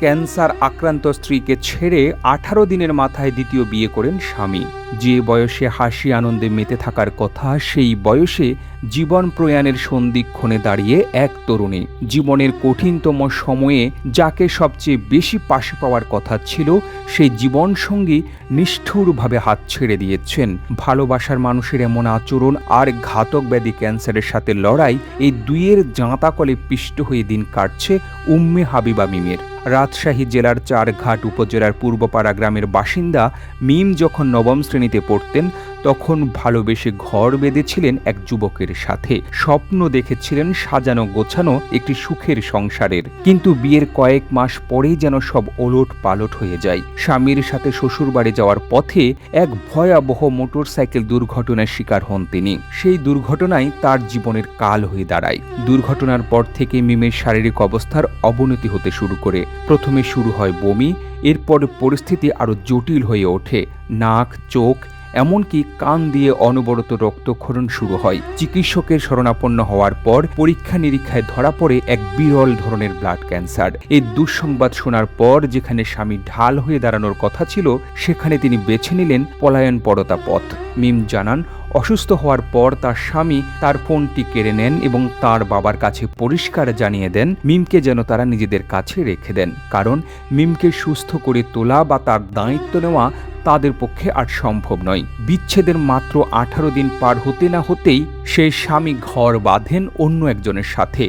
Cancer আক্রান্ত স্ত্রীকে ছেড়ে ১৮ দিনের মাথায় দ্বিতীয় বিয়ে করেন স্বামী। যে বয়সে হাসি আনন্দে মেতে থাকার কথা, সেই বয়সে জীবন প্রয়াণের সন্ধিক্ষণে দাঁড়িয়ে এক তরুণী জীবনের কঠিনতম সময়ে যাকে সবচেয়ে বেশি পাশে পাওয়ার কথা ছিল, সেই জীবনসঙ্গী নিষ্ঠুরভাবে হাত ছেড়ে দিয়েছেন। ভালোবাসার মানুষের এমন আচরণ আর ঘাতক ব্যাধি ক্যান্সারের সাথে লড়াই, এই দুইয়ের জাঁতাকলে পিষ্ট হয়ে দিন কাটছে উম্মে হাবিবা মিমের। রাজশাহী জেলার চারঘাট উপজেলার পূর্বপাড়া গ্রামের বাসিন্দা মিম যখন নবম শ্রেণীতে পড়তেন, তখন ভালোবেসে ঘর বেঁধেছিলেন এক যুবকের সাথে। স্বপ্ন দেখেছিলেন সাজানো গোছানো একটি সুখের সংসারের। কিন্তু বিয়ের কয়েক মাস পরেই যেন সব ওলট পালট হয়ে যায়। স্বামীর সাথে শ্বশুরবাড়ি যাওয়ার পথে এক ভয়াবহ মোটরসাইকেল দুর্ঘটনার শিকার হন তিনি। সেই দুর্ঘটনায় তার জীবনের কাল হয়ে দাঁড়ায়। দুর্ঘটনার পর থেকে মিমের শারীরিক অবস্থার অবনতি হতে শুরু করে। প্রথমে শুরু হয় বমি, এরপর পরিস্থিতি আরও জটিল হয়ে ওঠে। নাক, চোখ, এমনকি কান দিয়ে অনবরত রক্তক্ষরণ শুরু হয়। চিকিৎসকের শরণাপন্ন হওয়ার পর পরীক্ষা নিরীক্ষায় ধরা পড়ে এক বিরল ধরনের ব্লাড ক্যান্সার। এই দুঃসংবাদ শোনার পর যেখানে স্বামী ঢাল হয়ে দাঁড়ানোর কথা ছিল, সেখানে তিনি বেছে নিলেন পলায়ন পরতা পথ। মিম জানান, অসুস্থ হওয়ার পর তার স্বামী তার ফোনটি কেড়ে নেন এবং তার বাবার কাছে পরিষ্কার জানিয়ে দেন মিমকে যেন তারা নিজেদের কাছে রেখে দেন, কারণ মিমকে সুস্থ করে তোলা বা তার দায়িত্ব নেওয়া তাদের পক্ষে আর সম্ভব নয়। বিচ্ছেদের মাত্র ১৮ দিন পার হতে না হতেই সেই স্বামী ঘর বাঁধেন অন্য একজনের সাথে।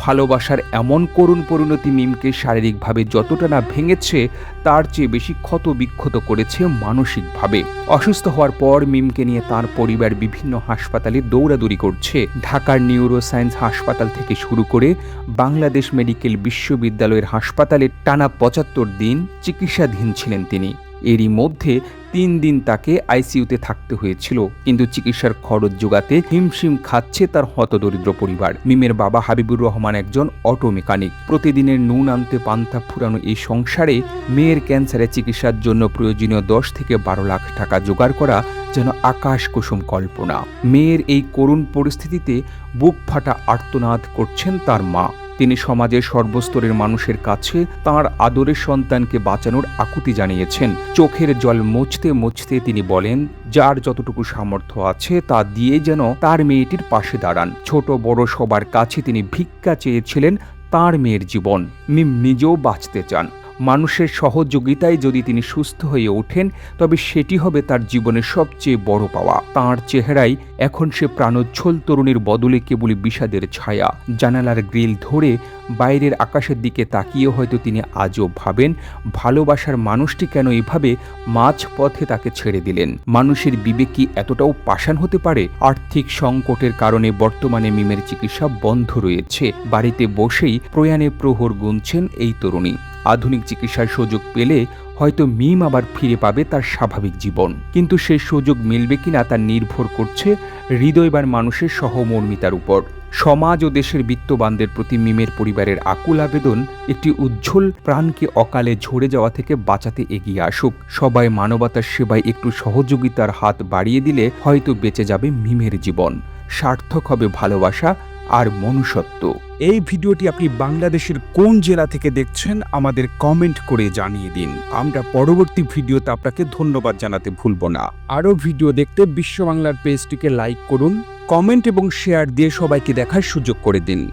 ভালোবাসার এমন করুণ পরিণতি মিমকে শারীরিকভাবে যতটা না ভেঙেছে, তার চেয়ে বেশি ক্ষত বিক্ষত করেছে মানসিকভাবে। অসুস্থ হওয়ার পর মিমকে নিয়ে তার পরিবার বিভিন্ন হাসপাতালে দৌড়াদৌড়ি করছে। ঢাকার নিউরোসায়েন্স হাসপাতাল থেকে শুরু করে বাংলাদেশ মেডিকেল বিশ্ববিদ্যালয়ের হাসপাতালে টানা ৭৫ দিন চিকিৎসাধীন ছিলেন তিনি। এরই মধ্যে ৩ দিন তাকে আইসিইউতে থাকতে হয়েছিল। কিন্তু চিকিৎসার খরচ জোগাতে হিমশিম খাচ্ছে তার হতদরিদ্র পরিবার। মিমের বাবা হাবিবুর রহমান একজন অটো মেকানিক। প্রতিদিনের নুন আনতে পান্তা ফুরানো এই সংসারে মেয়ের ক্যান্সারের চিকিৎসার জন্য প্রয়োজনীয় ১০ থেকে ১২ লাখ টাকা জোগাড় করা যেন আকাশ কুসুম কল্পনা। মেয়ের এই করুণ পরিস্থিতিতে বুক ফাটা আর্তনাদ করছেন তার মা। তিনি সমাজের সর্বস্তরের মানুষের কাছে তাঁর আদরের সন্তানকে বাঁচানোর আকুতি জানিয়েছেন। চোখের জল মুছতে মুছতে তিনি বলেন, যার যতটুকু সামর্থ্য আছে তা দিয়ে যেন তার মেয়েটির পাশে দাঁড়ান। ছোট বড় সবার কাছে তিনি ভিক্ষা চেয়েছিলেন তার মেয়ের জীবন। মিম নিজেও বাঁচতে চান। মানুষের সহযোগিতায় যদি তিনি সুস্থ হয়ে ওঠেন, তবে সেটি হবে তার জীবনের সবচেয়ে বড় পাওয়া। তাঁর চেহারায় এখন সে প্রাণোজ্জ্বল তরুণীর বদলে কেবলই বিষাদের ছায়া। জানালার গ্রিল ধরে বাইরের আকাশের দিকে তাকিয়ে হয়তো তিনি আজও ভাবেন, ভালোবাসার মানুষটি কেন এভাবে মাঝপথে তাকে ছেড়ে দিলেন। মানুষের বিবেক কি এতটাও পাষাণ হতে পারে? আর্থিক সংকটের কারণে বর্তমানে মিমের চিকিৎসা বন্ধ রয়েছে। বাড়িতে বসেই প্রয়াণে প্রহর গুনছেন এই তরুণী। আধুনিক চিকিৎসার সুযোগ পেলে হয়তো মিম আবার ফিরে পাবে তার স্বাভাবিক জীবন। কিন্তু সেই সুযোগ মিলবে কিনা তা নির্ভর করছে হৃদয়বান মানুষের সহমর্মিতার উপর। সমাজ ও দেশের বিত্তবানদের প্রতি মিমের পরিবারের আকুল আবেদন, একটি উজ্জ্বল প্রাণকে অকালে ঝরে যাওয়া থেকে বাঁচাতে এগিয়ে আসুক। সবাই মানবতার সেবায় একটু সহযোগিতার হাত বাড়িয়ে দিলে হয়তো বেঁচে যাবে মিমের জীবন। সার্থক হবে ভালোবাসা আর মনুষ্যত্ব। এই ভিডিওটি আপনি বাংলাদেশের কোন জেলা থেকে দেখছেন আমাদের কমেন্ট করে জানিয়ে দিন। আমরা পরবর্তী ভিডিওতে আপনাকে ধন্যবাদ জানাতে ভুলব না। আরও ভিডিও দেখতে বিশ্ব বাংলার পেজটিকে লাইক করুন, কমেন্ট এবং শেয়ার দিয়ে সবাইকে দেখার সুযোগ করে দিন।